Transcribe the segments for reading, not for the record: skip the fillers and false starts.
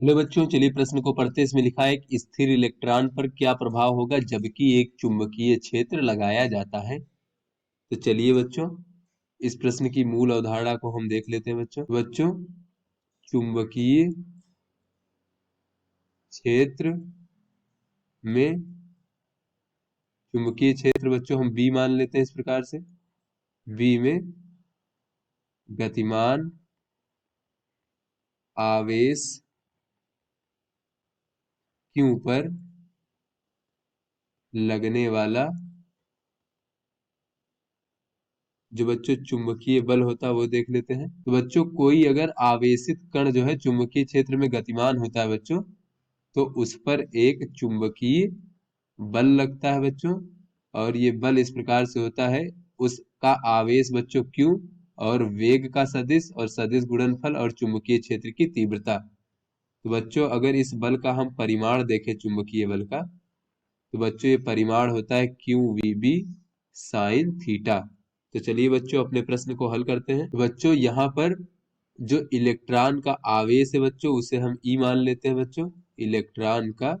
Hello बच्चों, चलिए प्रश्न को पढ़ते हैं। इसमें लिखा है कि स्थिर इलेक्ट्रॉन पर क्या प्रभाव होगा जबकि एक चुंबकीय क्षेत्र लगाया जाता है। तो चलिए बच्चों, इस प्रश्न की मूल अवधारणा को हम देख लेते हैं। बच्चों, चुंबकीय क्षेत्र में, चुंबकीय क्षेत्र बच्चों हम बी मान लेते हैं इस प्रकार से। बी में गतिमान आवेश क्यू पर लगने वाला जो बच्चों चुंबकीय बल होता है वो देख लेते हैं। तो बच्चों, कोई अगर आवेशित कण जो है चुंबकीय क्षेत्र में गतिमान होता है बच्चों, तो उस पर एक चुंबकीय बल लगता है बच्चों। और ये बल इस प्रकार से होता है, उसका आवेश बच्चों क्यू और वेग का सदिश और सदिश गुणनफल और चुंबकीय क्षेत्र की तीव्रता। तो बच्चों, अगर इस बल का हम परिमाण देखें, चुंबकीय बल का, तो बच्चों ये परिमाण होता है q v B sine theta. तो चलिए बच्चों, अपने प्रश्न को हल करते हैं। तो बच्चों, यहाँ पर जो इलेक्ट्रॉन का आवेश है बच्चों, उसे हम ई मान लेते हैं बच्चों। इलेक्ट्रॉन का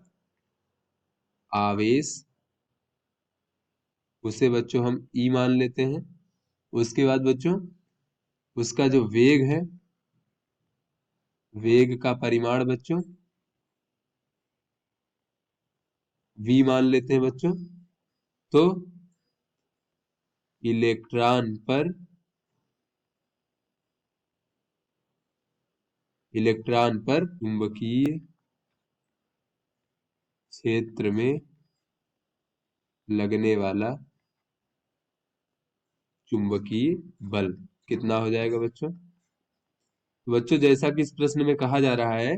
आवेश, उसे बच्चों हम ई मान लेते हैं। उसके बाद बच्चों, उसका जो वेग है, वेग का परिमाण बच्चों v मान लेते हैं बच्चों। तो इलेक्ट्रॉन पर, चुंबकीय क्षेत्र में लगने वाला चुंबकीय बल कितना हो जाएगा बच्चों। तो बच्चों, जैसा कि इस प्रश्न में कहा जा रहा है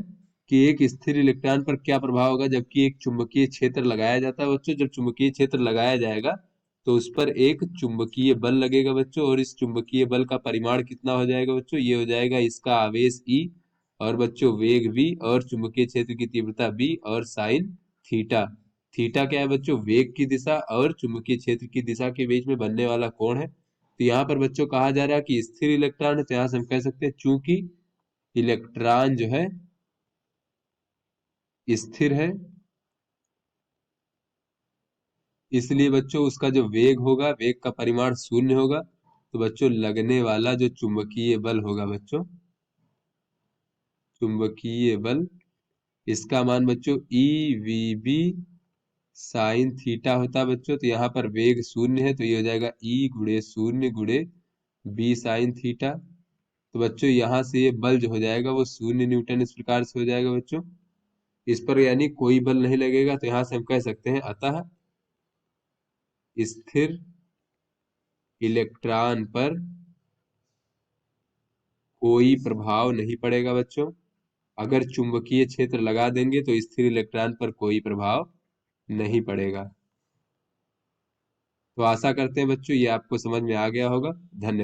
कि एक स्थिर इलेक्ट्रॉन पर क्या प्रभाव होगा जबकि एक चुंबकीय क्षेत्र लगाया जाता है बच्चों। जब चुंबकीय क्षेत्र लगाया जाएगा तो उस पर एक चुंबकीय बल लगेगा बच्चों, और इस चुंबकीय बल का परिमाण कितना हो जाएगा बच्चों। ये हो जाएगा इसका आवेश ई, और बच्चों वेग v, और चुंबकीय क्षेत्र की तीव्रता b, और साइन थीटा। थीटा क्या है बच्चों, वेग की दिशा और चुंबकीय क्षेत्र की दिशा के बीच में बनने वाला कोण है। तो यहाँ पर बच्चों कहा जा रहा है कि स्थिर इलेक्ट्रॉन है, तो यहाँ से हम कह सकते हैं चूंकि इलेक्ट्रॉन जो है स्थिर है, इसलिए बच्चों उसका जो वेग होगा, वेग का परिमाण शून्य होगा। तो बच्चों, लगने वाला जो चुंबकीय बल होगा बच्चों, चुंबकीय बल, इसका मान बच्चों e v B sine theta होता है बच्चों। तो यहाँ पर वेग शून्य है, तो ये हो जाएगा ई गुणे शून्य गुणे बी साइन थीटा। तो बच्चों, यहाँ से ये बल जो हो जाएगा वो 0 न्यूटन इस प्रकार से हो जाएगा बच्चों। इस पर यानी कोई बल नहीं लगेगा, तो यहाँ से हम कह सकते हैं अतः स्थिर इलेक्ट्रॉन पर कोई प्रभाव नहीं पड़ेगा बच्चों। अगर चुंबकीय क्षेत्र लगा देंगे तो स्थिर इलेक्ट्रॉन पर कोई प्रभाव नहीं पड़ेगा। तो आशा करते हैं बच्चों ये आपको समझ में आ गया होगा। धन्यवाद।